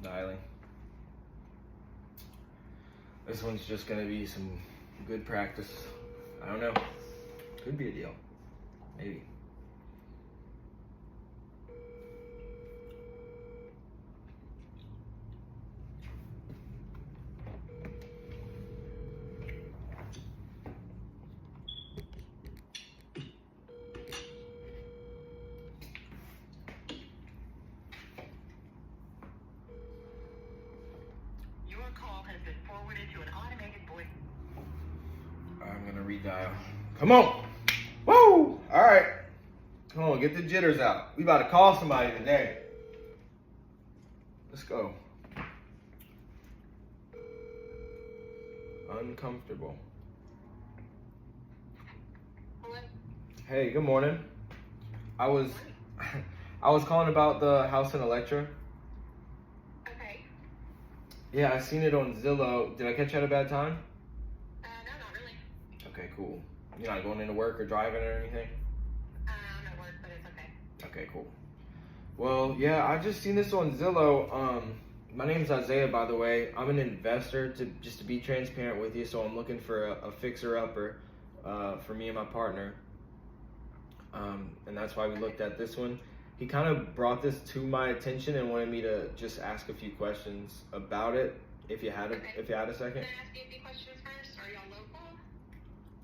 Dialing. This one's just gonna be some good practice. I don't know. Could be a deal. Maybe. I'm gonna redial. Come on! Woo! Alright. Come on, get the jitters out. We about to call somebody today. Let's go. Uncomfortable. Hello? Hey, good morning. I was calling about the house in Electra. Okay. Yeah, I seen it on Zillow. Did I catch you at a bad time? No, not really. Okay, cool. You're not going into work or driving or anything? I'm at work, but it's okay. Okay, cool. Well, yeah, I just seen this on Zillow. My name's Isaiah, by the way. I'm an investor, just to be transparent with you, so I'm looking for a fixer-upper for me and my partner. And that's why we looked at this one. He kind of brought this to my attention and wanted me to just ask a few questions about it, if you had a second. Can I ask you a few questions first? Are y'all local?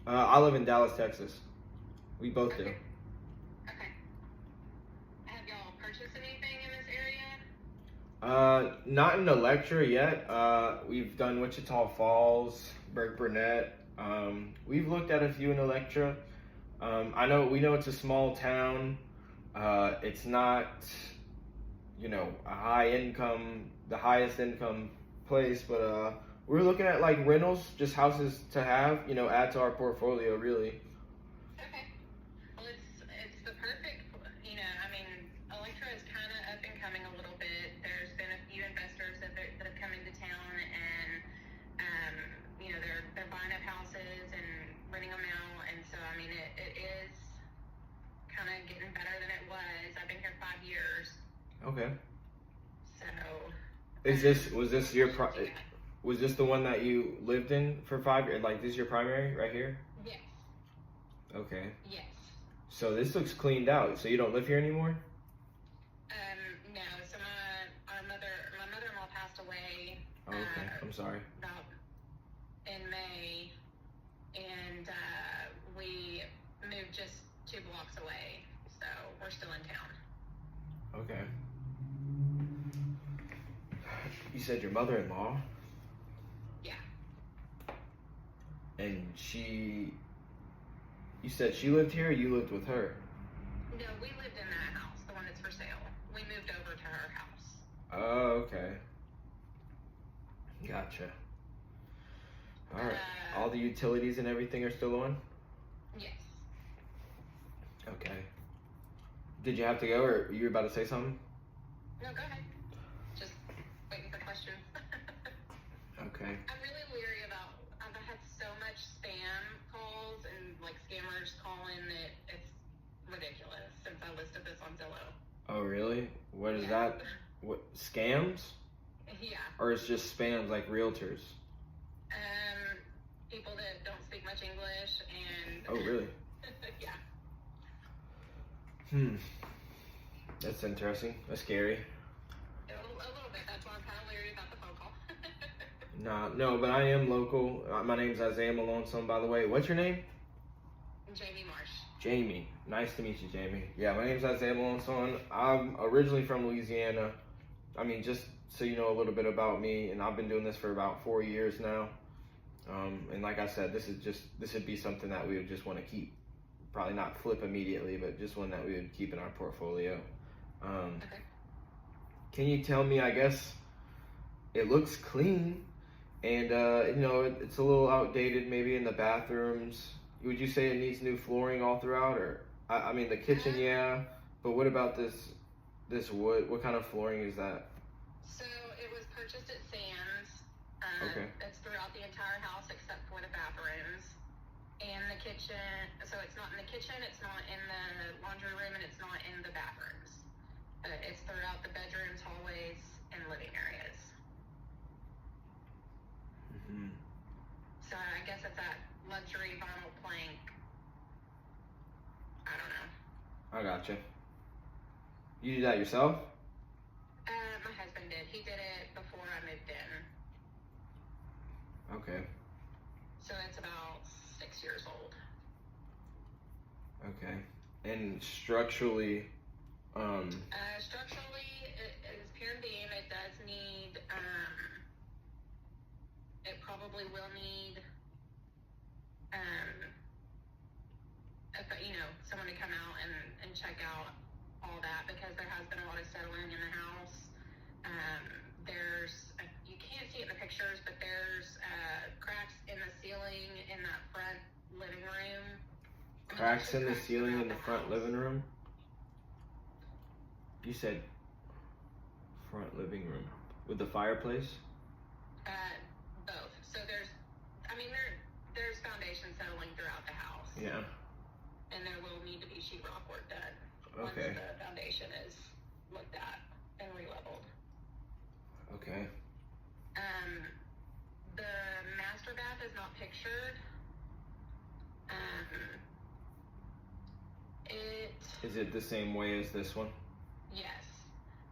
I live in Dallas, Texas. We both do. Okay. Have y'all purchased anything in this area? Not in Electra yet. We've done Wichita Falls, Burke Burnett. We've looked at a few in Electra. We know it's a small town. It's not, the highest income place, but we're looking at like rentals, just houses to have, add to our portfolio, really. Okay. Well, it's the perfect, Electra is kind of up and coming a little bit. There's been a few investors that have come into town and, they're buying up houses and renting them out. And so, it is kind of getting better than it was. I've been here 5 years. Okay. So. Was this the one that you lived in for 5 years? Like, this is your primary right here? Yes. Okay. Yes. So this looks cleaned out. So you don't live here anymore? No. So my mother-in-law passed away. Oh, okay. I'm sorry. About in May, and we moved just 2 blocks away. So we're still in town. Okay. You said your mother-in-law? Yeah. And you said she lived here or you lived with her? No, we lived in that house, the one that's for sale. We moved over to her house. Oh, okay. Gotcha. All right. All the utilities and everything are still on? Yes. Okay. Did you have to go, or you were about to say something? No, go ahead. Just waiting for questions. Okay. I'm really leery I've had so much spam calls and like scammers calling that it's ridiculous since I listed this on Zillow. Oh, really? What is that? What, scams? Yeah. Or it's just spams like realtors? People that don't speak much English and. Oh, really? Yeah. That's interesting. That's scary. A little bit. That's why I'm kind of leery about the phone call. No, but I am local. My name's Isaiah Malone, by the way. What's your name? Jamie Marsh. Jamie. Nice to meet you, Jamie. Yeah, my name's Isaiah Malone. I'm originally from Louisiana. Just so you know a little bit about me, and I've been doing this for about 4 years now. And like I said, this would be something that we would just want to keep. Probably not flip immediately, but just one that we would keep in our portfolio. Okay. Can you tell me, I guess, it looks clean, and it's a little outdated maybe in the bathrooms. Would you say it needs new flooring all throughout, or the kitchen, yeah, but what about this wood? What kind of flooring is that? So it was purchased at Sam's. Okay. It's throughout the entire house except for the bathrooms and the kitchen. So it's not in the kitchen, it's not in the laundry room, and it's not in the bathrooms. But it's throughout the bedrooms, hallways, and living areas. it's that luxury vinyl plank. I don't know. I gotcha. You do that yourself? My husband did. He did it before I moved in. Okay. So it's about 6 years old. Okay. And structurally, Structurally, it is pier and beam. It does need, it probably will need, someone to come out and check out all that, because there has been a lot of settling in the house. You can't see it in the pictures, but there's cracks in the ceiling in that front living room. cracks in the ceiling in the front living room? You said front living room. With the fireplace? Both. So there's foundation settling throughout the house. Yeah. And there will need to be sheetrock work done Okay. once the foundation is looked at and re-leveled. Okay. The master bath is not pictured. Is it the same way as this one? Yes,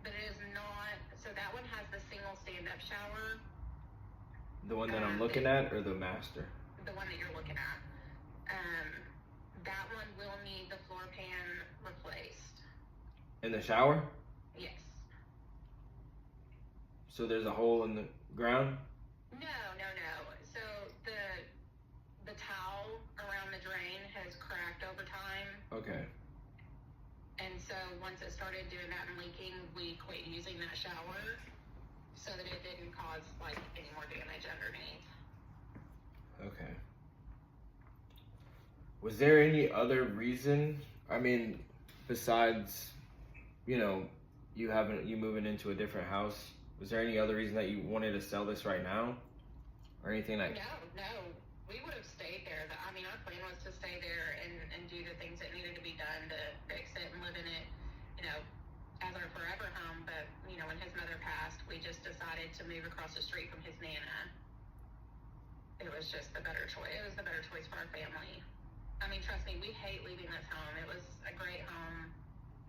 but it is not. So that one has the single stand-up shower. The one that I'm looking at, or the master? The one that you're looking at. That one will need the floor pan replaced. In the shower? Yes. So there's a hole in the ground? No. So the towel around the drain has cracked over time. Okay. And so once it started doing that and leaking, we quit using that shower so that it didn't cause any more damage underneath. Okay. Was there any other reason? I mean, besides, you moving into a different house, was there any other reason that you wanted to sell this right now? Or anything like? No. We would have stayed there. Our plan was to stay there and do the things that needed to be done to fix it and live in it, as our forever home. But, when his mother passed, we just decided to move across the street from his Nana. It was just the better choice. It was the better choice for our family. Trust me, we hate leaving this home. It was a great home.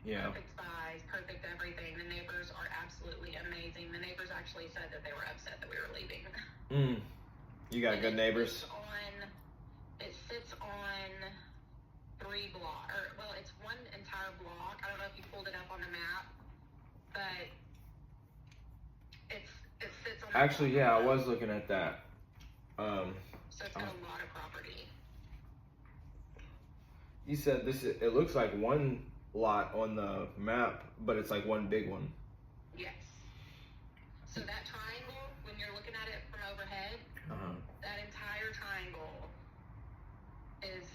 Yeah. Perfect size, perfect everything. The neighbors are absolutely amazing. The neighbors actually said that they were upset that we were leaving. You got good neighbors? It sits on 3 blocks. It's one entire block. I don't know if you pulled it up on the map, but it sits on. Actually, yeah, I was looking at that. So it's got a lot of property. You said it looks like one lot on the map, but it's like one big one. Yes. So that triangle, when you're looking at it from overhead, that entire triangle is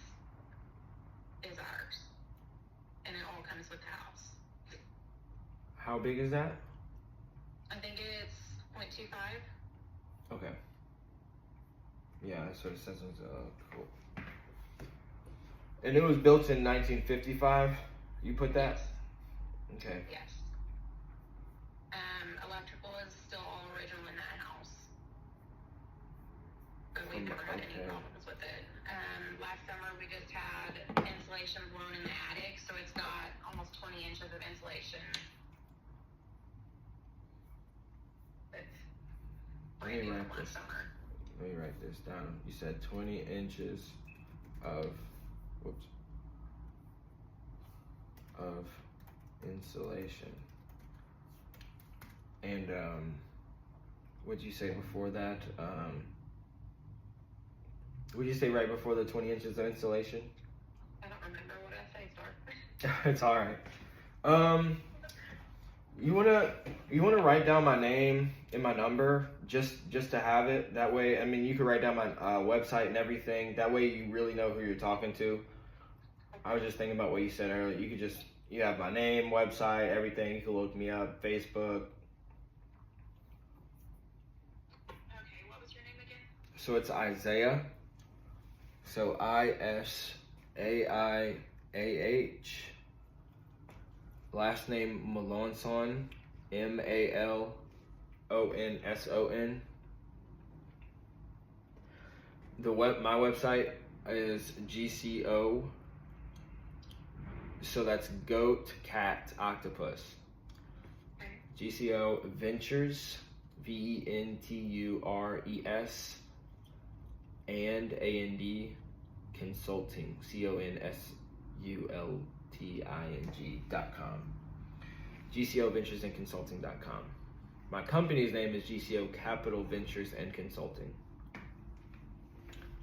ours, and it all comes with the house. How big is that? I think it's 0.25. Okay. Yeah, that's what it says on the cool. And it was built in 1955. You put that? Yes. Okay. Yes. Electrical is still all original in that house. But we've never had any problems with it. Last summer we just had insulation blown in the attic, so it's got almost 20 inches of insulation. It's brand new from last summer. Let me write this down. You said 20 inches of insulation. And what'd you say before that? Would you say right before the 20 inches of insulation? I don't remember what I say, sorry. It's all right. You wanna write down my name and my number just to have it. That way, you could write down my website and everything. That way, you really know who you're talking to. I was just thinking about what you said earlier. You have my name, website, everything. You can look me up, Facebook. Okay, what was your name again? So it's Isaiah. So ISAIAH. Last name Malonson, MALONSON. My website is GCO. So that's goat, cat, octopus. GCO Ventures, VENTURES, and AND Consulting, CONSULTING.com. GCO Ventures and Consulting.com. My company's name is GCO Capital Ventures and Consulting.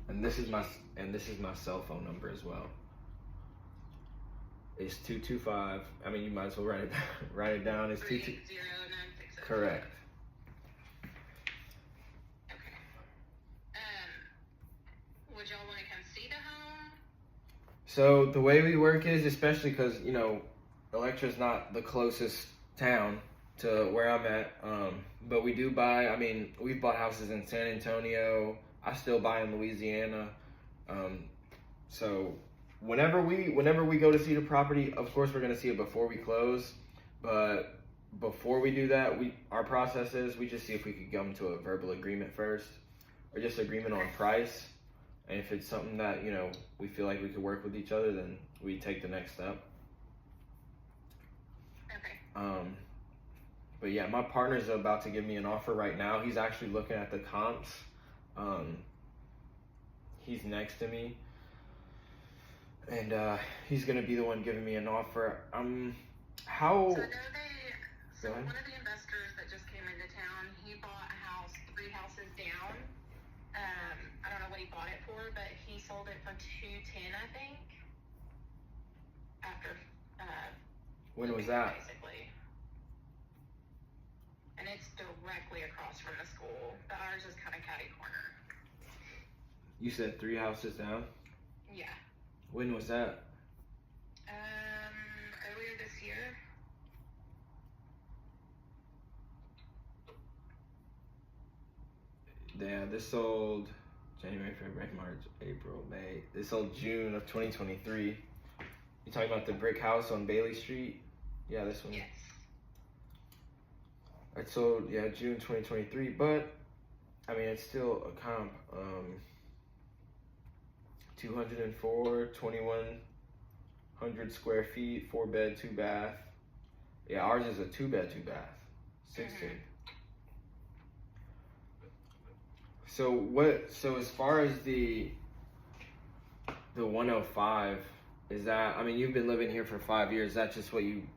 And this is my cell phone number as well. It's 225. I mean, you might as well write it down. Write it down. It's 22. Correct. Okay. Would y'all want to come see the home? So the way we work is, especially because Electra's not the closest town to where I'm at, but we do buy. I mean, we've bought houses in San Antonio. I still buy in Louisiana. So whenever we go to see the property, of course we're gonna see it before we close. But before we do that, our process is we just see if we could come to a verbal agreement first, or just agreement on price. And if it's something that we feel like we could work with each other, then we take the next step. Okay. But yeah, my partner's about to give me an offer right now. He's actually looking at the comps. He's next to me, and he's gonna be the one giving me an offer. How? So one of the investors that just came into town, he bought a house 3 houses down. I don't know what he bought it for, but he sold it for $210, I think. After when was that? Basically. And it's directly across from the school. But ours is kind of catty corner. You said 3 houses down? Yeah. When was that? Earlier this year. Yeah, this sold January, February, March, April, May. This sold June of 2023. You talking about the brick house on Bailey Street? Yeah, this one. Yes. It sold, June 2023, but I mean, it's still a comp. 204, 2,100 square feet, 4 bed, 2 bath. Yeah, ours is a 2 bed, 2 bath, 16. So as far as the 105, is that, I mean, you've been living here for 5 years. Is that just what you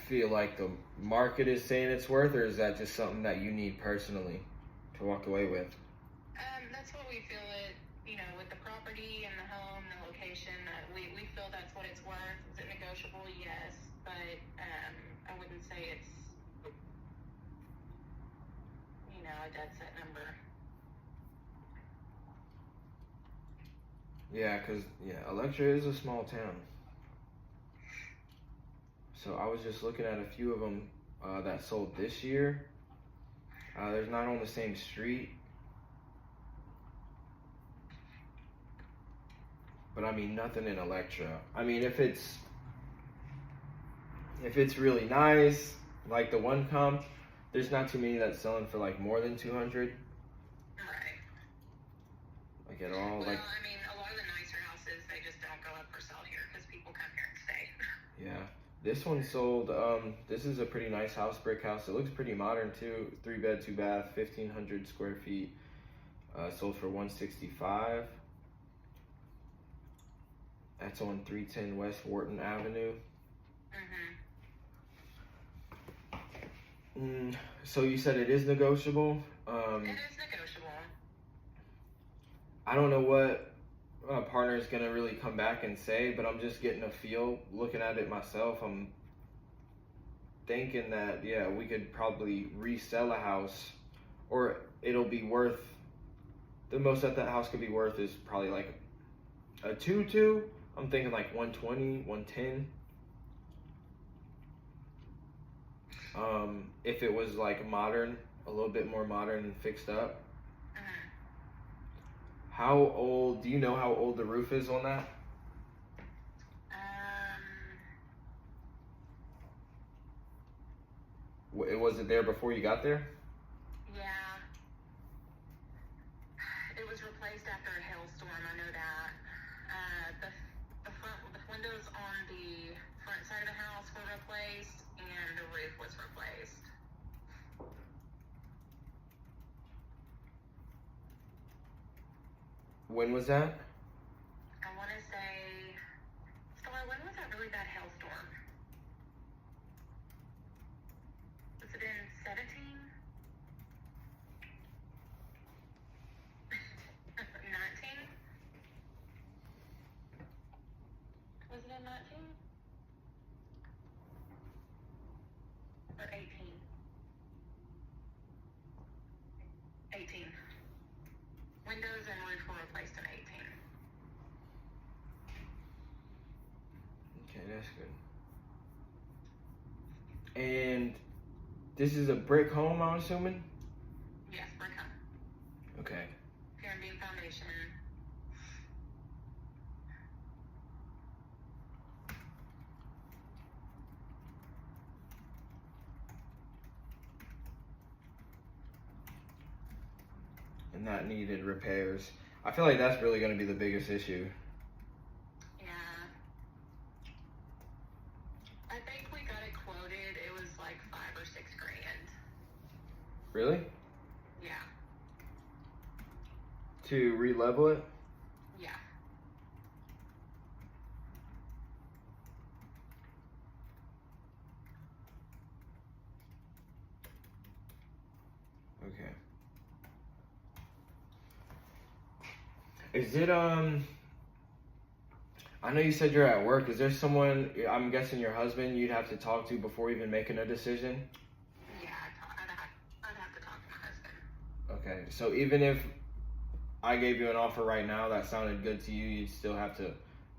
feel like the market is saying it's worth, or is that just something that you need personally to walk away with? That's what we feel it, with the property and the home, the location, we feel that's what it's worth. Is it negotiable? Yes, but I wouldn't say it's, a dead set number. Yeah, because, Electra is a small town. So I was just looking at a few of them that sold this year. There's not on the same street. But I mean, nothing in Electra. I mean, if it's really nice, like the one comp, there's not too many that's selling for like more than 200. Right. Like at all. Well, like. I mean, a lot of the nicer houses, they just don't go up for sale here because people come here and stay. Yeah. This one sold, this is a pretty nice house, brick house. It looks pretty modern too. 3 bed, 2 bath, 1,500 square feet. Sold for $165. That's on 310 West Wharton Avenue. So you said it is negotiable? It is negotiable. I don't know what my partner is going to really come back and say, but I'm just getting a feel, looking at it myself. I'm thinking that, we could probably resell a house, or it'll be worth, the most that house could be worth is probably like a 2-2. I'm thinking like 120, 110. If it was like modern, a little bit more modern and fixed up. How old, do you know how old the roof is on that? Was it there before you got there? Yeah. It was replaced after a hail When was that? I want to say, Star, when was that really bad hailstorm? Was it in 17? 19? Was it in 19? Or 18? 18. Windows and roof were replaced in 18. Okay, that's good. And this is a brick home, I'm assuming? Yes, brick home. Okay. Pier and beam foundation. And that needed repairs. I feel like that's really going to be the biggest issue. Yeah. I think we got it quoted. It was like 5 or 6 grand. Really? Yeah. To re-level it? Yeah. Okay. Is it, I know you said you're at work. Is there someone, I'm guessing your husband, you'd have to talk to before even making a decision? Yeah, I'd have to talk to my husband. Okay, so even if I gave you an offer right now that sounded good to you, you'd still have to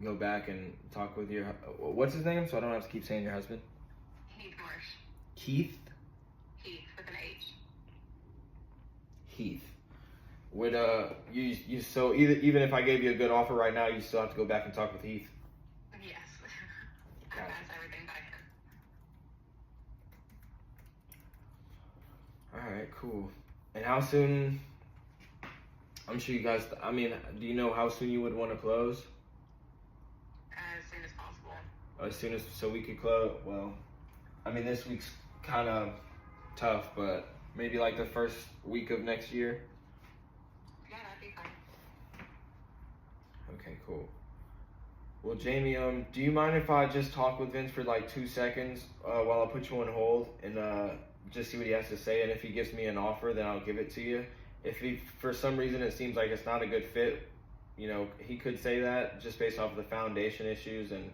go back and talk with your, what's his name? So I don't have to keep saying your husband. Heath Marsh. Keith? Heath with an H. Heath. Would you so even if I gave you a good offer right now, you still have to go back and talk with Heath? Yes. I Gotcha. pass everything by him. All right, cool. And how soon? I'm sure you guys. I mean, do you know how soon you would want to close? As soon as possible. As soon as so we could close. Well, I mean, this week's kind of tough, but maybe like the first week of next year. Yeah, that'd be fine. Okay, cool. Well, Jamie, do you mind if I just talk with Vince for like 2 seconds while I put you on hold and just see what he has to say? And if he gives me an offer, then I'll give it to you. If he, for some reason, it seems like it's not a good fit, you know, he could say that just based off of the foundation issues and,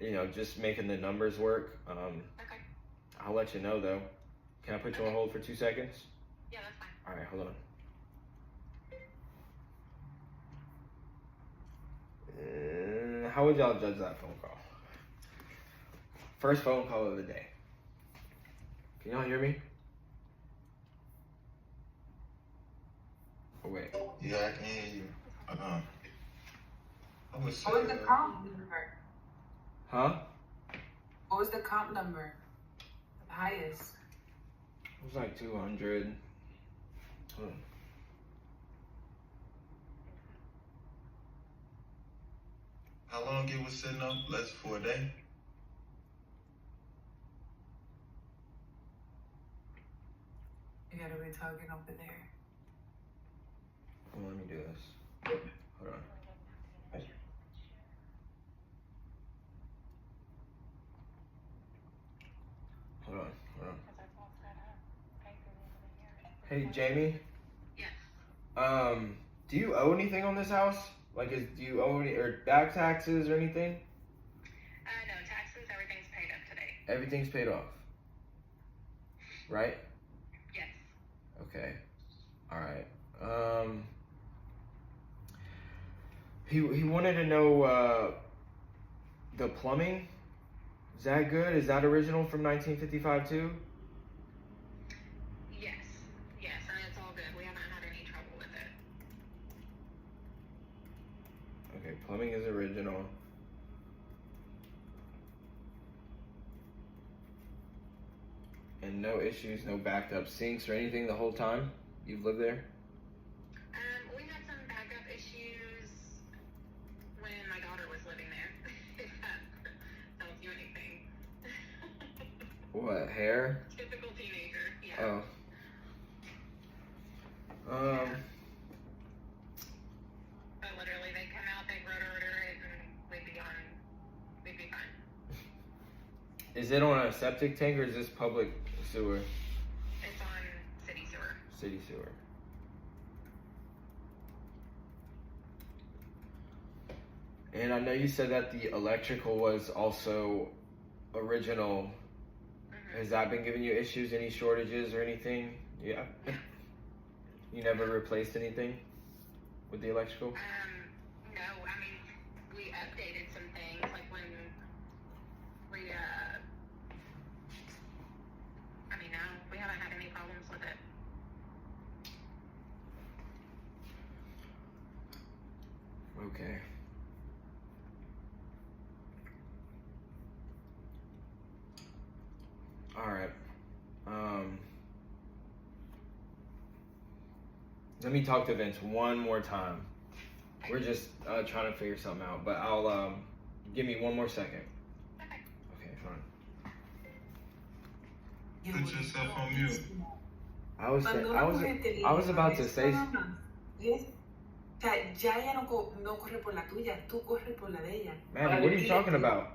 you know, just making the numbers work. Okay. I'll let you know though. Can I put you on hold for 2 seconds? Yeah, that's fine. All right, hold on. How would y'all judge that phone call? First phone call of the day. Can y'all hear me? Oh, wait. Yeah, I can hear you. I would say, What was the comp number? Huh? What was the comp number? The highest. It was like 200. Hold on. how long it was sitting up? Less for a day? You gotta be talking over there. Well, let me do this. Hold on. Hold on. Hey, Jamie. Yes. Do you owe anything on this house? Like, do you owe any or back taxes or anything? No, taxes, everything's paid up today. Everything's paid off. Right? Yes. Okay. All right. He wanted to know the plumbing. Is that good? Is that original from 1955 too? Yes. Yes, and it's all good. We haven't had any trouble with it. Okay, plumbing is original. And no issues, no backed up sinks or anything the whole time you've lived there? We had some backup issues when my daughter was living there. If that tells you anything. What, hair? Typical teenager, yeah. Oh. Is it on a septic tank or is this public sewer? It's on city sewer. City sewer. And I know you said that the electrical was also original. Has that been giving you issues? Any shortages or anything? Yeah. You never replaced anything with the electrical? No, I mean, we updated some things, like when we, no, we haven't had any problems with it. Okay. All right. Let me talk to Vince one more time. We're just trying to figure something out, but I'll give me one more second. Okay, fine. Put yourself on mute. I was about to say. Yes. O sea, ya ella no corre por la tuya, tú corres por la de ella. Man, what are you talking about?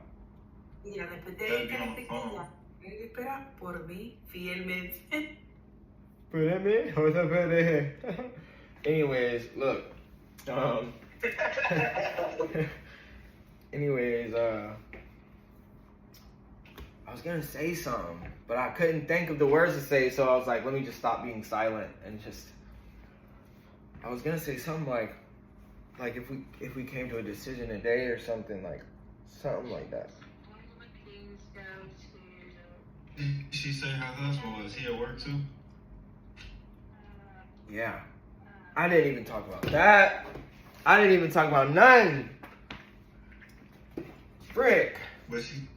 Mira, después de que la pequeña, él espera por mí fielmente. Anyways, look. Anyways, I was gonna say something, but I couldn't think of the words to say, so I was like, let me just stop being silent and just. I was gonna say something like if we came to a decision today or something like that. Did she say her husband was he at work too? Yeah. I didn't even talk about that. I didn't even talk about none. Frick. But she.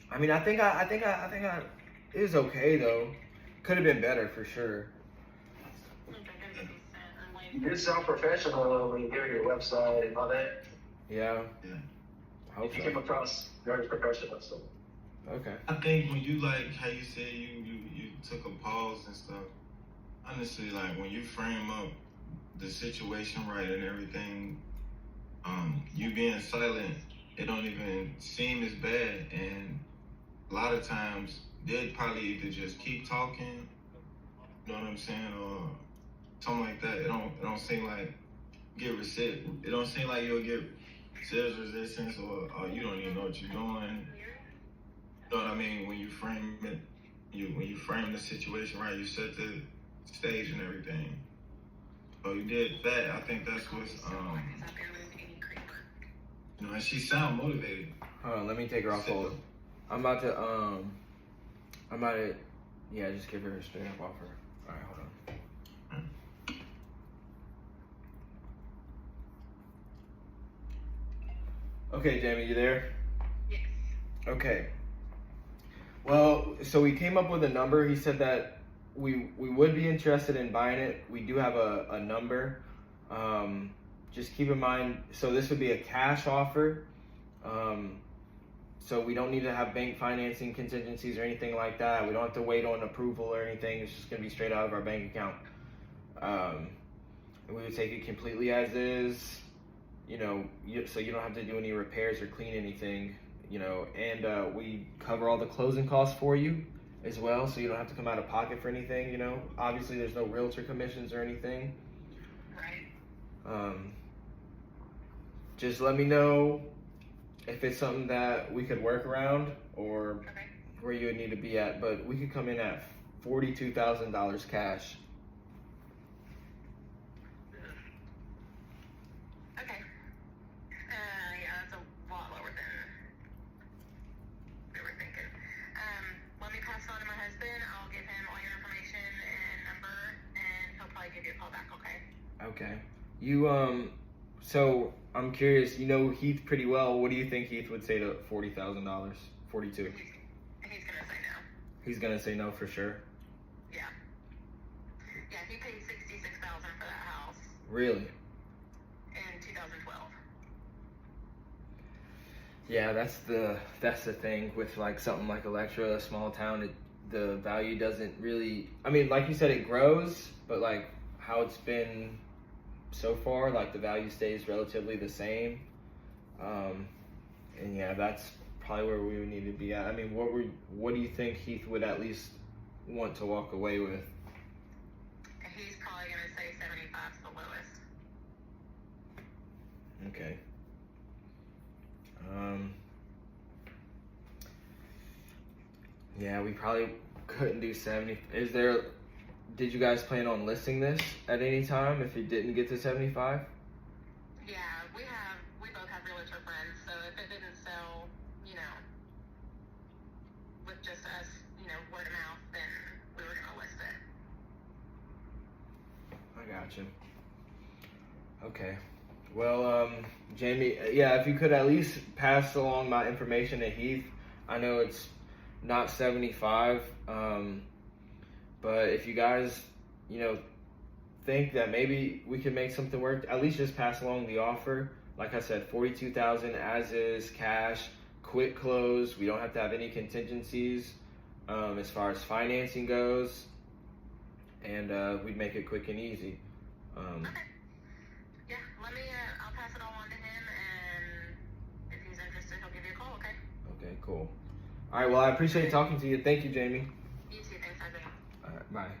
I mean, I think it was okay though. Could have been better for sure. You did sound professional when you gave your website and all that. Yeah. Yeah. I hope You came so. across very professional. So Okay. I think when you like how you said you took a pause and stuff. Honestly, like when you frame up the situation right and everything, you being silent, it don't even seem as bad. And a lot of times they'd probably either just keep talking, you know what I'm saying, or something like that. It don't seem like it don't seem like you'll get sales resistance or you don't even know what you're doing. You know what I mean? When you frame it, when you frame the situation right, you set the stage and everything. So you did that. I think that's what's you know, and she sound motivated. Hold on, let me take her off hold. I'm about to just give her a straight up offer. Alright, hold on. Okay, Jamie, you there? Yes. Okay. Well, so we came up with a number. He said that we would be interested in buying it. We do have a number. Just keep in mind, so this would be a cash offer. So we don't need to have bank financing contingencies or anything like that. We don't have to wait on approval or anything. It's just going to be straight out of our bank account. And we would take it completely as is, you know, so you don't have to do any repairs or clean anything, you know, and we cover all the closing costs for you as well, so you don't have to come out of pocket for anything, you know. Obviously, there's no realtor commissions or anything. Right. Just let me know if it's something that we could work around or Okay. where you would need to be at, but we could come in at $42,000 cash. Okay. Yeah, that's a lot lower than we were thinking. Let me pass it on to my husband. I'll give him all your information and number, and he'll probably give you a call back, okay? Okay. You, so I'm curious, you know Heath pretty well. What do you think Heath would say to $40,000? 42. He's gonna say no. He's gonna say no for sure. Yeah. Yeah, he paid $66,000 for that house Really? in 2012. Yeah, that's the thing with like something like Electra, a small town. The value doesn't really. I mean, like you said, it grows, but like how it's been so far, like the value stays relatively the same. And yeah, probably where we would need to be at. I mean, what do you think Heath would at least want to walk away with? He's probably going to say 75 is the lowest. Okay. Yeah, we probably couldn't do 70. Did you guys plan on listing this at any time if it didn't get to 75? Yeah, we both have realtor friends, so if it didn't sell, with just us, word of mouth, then we were going to list it. I got you. Okay. Well, Jamie, yeah, if you could at least pass along my information to Heath. I know it's not 75, but if you guys, think that maybe we could make something work, at least just pass along the offer. Like I said, $42,000 as is, cash, quick close. We don't have to have any contingencies as far as financing goes, and we'd make it quick and easy. Okay. Yeah, I'll pass it all on to him, and if he's interested, he'll give you a call, okay? Okay, cool. All right, well, I appreciate talking to you. Thank you, Jamie. You too, thanks, Isaiah. All right, bye.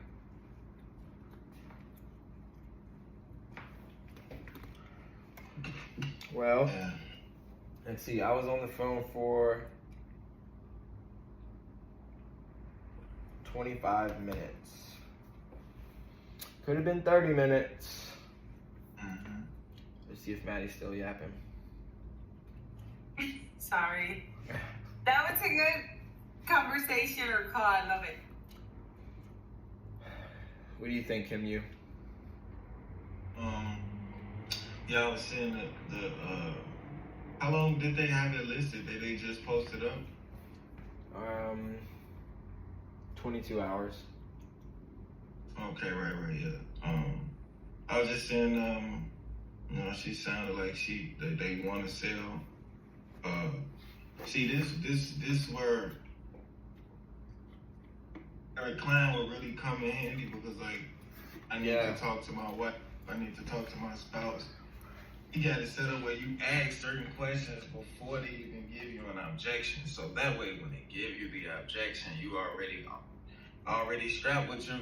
Well, let's see. I was on the phone for 25 minutes. Could have been 30 minutes. Mm-hmm. Let's see if Maddie's still yapping. Sorry. That was a good conversation or call. I love it. What do you think, Kim? You? Yeah, I was seeing how long did they have it listed? Did they just post it up? 22 hours. Okay, right, yeah. I was just saying, she sounded like they want to sell. See, this where a client would really come in handy because, like, I need to talk to my wife. I need to talk to my spouse. You got to set up where you ask certain questions before they even give you an objection. So that way, when they give you the objection, you already strapped with your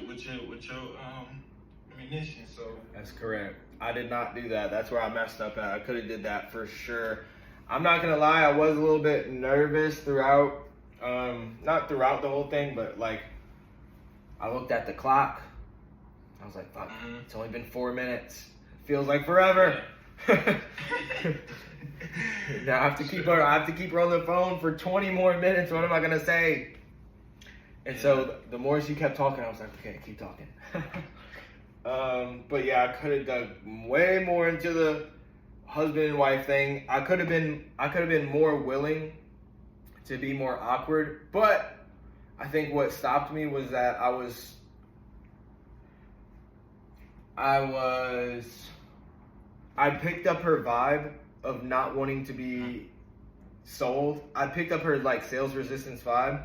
ammunition. So That's correct. I did not do that. That's where I messed up at. I could have did that for sure. I'm not gonna lie. I was a little bit nervous throughout. Not throughout the whole thing, but like I looked at the clock. I was like, fuck, it's only been 4 minutes. It feels like forever. Now I have to keep her on the phone for 20 more minutes. What am I gonna say? And so the more she kept talking, I was like, okay, keep talking. But yeah, I could have dug way more into the husband and wife thing. I could have been more willing to be more awkward, but I think what stopped me was that I picked up her vibe of not wanting to be sold. I picked up her like sales resistance vibe.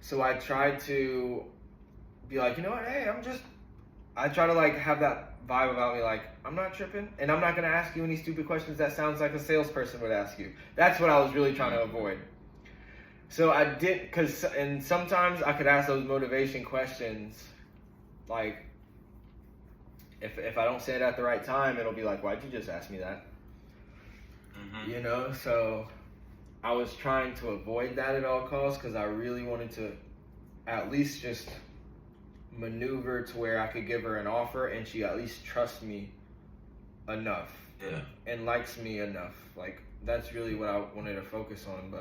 So I tried to be like, you know what, hey, I try to like have that vibe about me, like, I'm not tripping, and I'm not gonna ask you any stupid questions that sounds like a salesperson would ask you. That's what I was really trying to avoid. So I did, and sometimes I could ask those motivation questions, like, if I don't say it at the right time, it'll be like, why'd you just ask me that? Mm-hmm. So I was trying to avoid that at all costs because I really wanted to at least just maneuver to where I could give her an offer and she at least trusts me enough and likes me enough. Like, that's really what I wanted to focus on.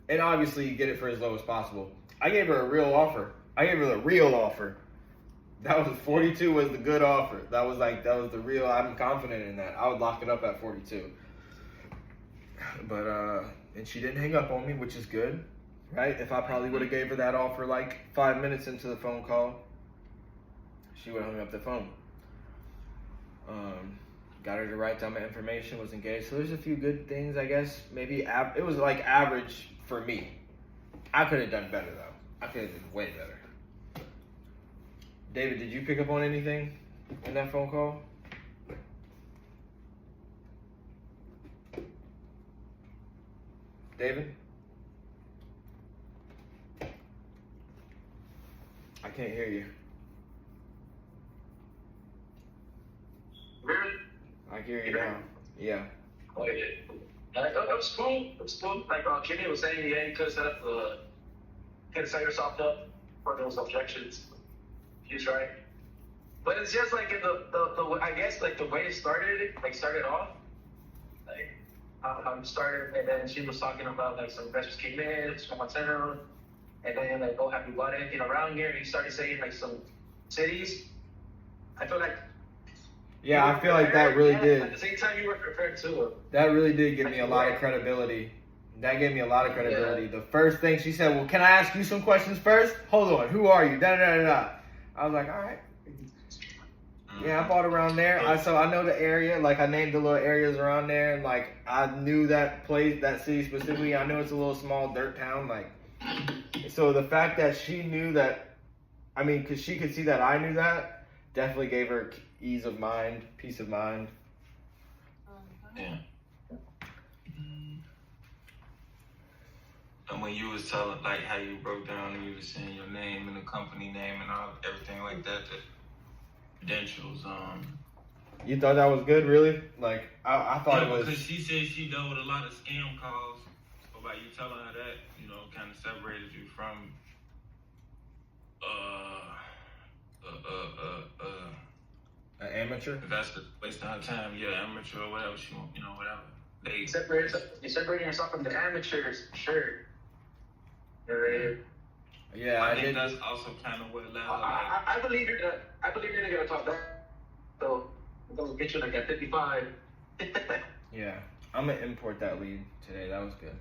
And obviously get it for as low as possible. I gave her a real offer. I gave her the real offer. That was 42 was the good offer. That was the real. I'm confident in that. I would lock it up at 42. But and she didn't hang up on me, which is good, right? If I probably would have gave her that offer like 5 minutes into the phone call, she would have hung up the phone. Got her to write down my information, was engaged. So there's a few good things, I guess. Maybe it was like average for me. I could have done better though. I could have done way better. David, did you pick up on anything in that phone call? David? can't hear you. Really? I hear you now. Yeah. Oh, yeah. It was cool. It was cool. Like Kenny was saying, yeah, you could set up set yourself up for those objections. He's right. But it's just like in the I guess like the way it started off, like how it started, and then she was talking about like some investors came in from my town, and then like, oh, have you bought anything around here? And he started saying like some cities. I feel like. Yeah, I feel like that really did. At the same time, you were prepared too. That really did give me a lot of credibility. That gave me a lot of credibility. Yeah. The first thing she said, well, can I ask you some questions first? Hold on, who are you? Da da da da. I was like, all right. Yeah, I bought around there. So I know the area. Like I named the little areas around there, and like I knew that place, that city specifically. I know it's a little small dirt town. Like, so the fact that she knew that, I mean, because she could see that I knew that, definitely gave her ease of mind, peace of mind. Yeah. And when you was telling, like, how you broke down and you was saying your name and the company name and all everything like that, the credentials, You thought that was good, really? Like, I thought it was. Because she said she dealt with a lot of scam calls. So by you telling her that, you know, kind of separated you from, An amateur? that's the wasting her time. Yeah, amateur or whatever she want, you know, whatever. You separating yourself from the amateurs, sure. Yeah, I think that's also kind of what allowed. I believe you're gonna talk that. So they'll get you like at 55. Yeah, I'm gonna import that lead today. That was good.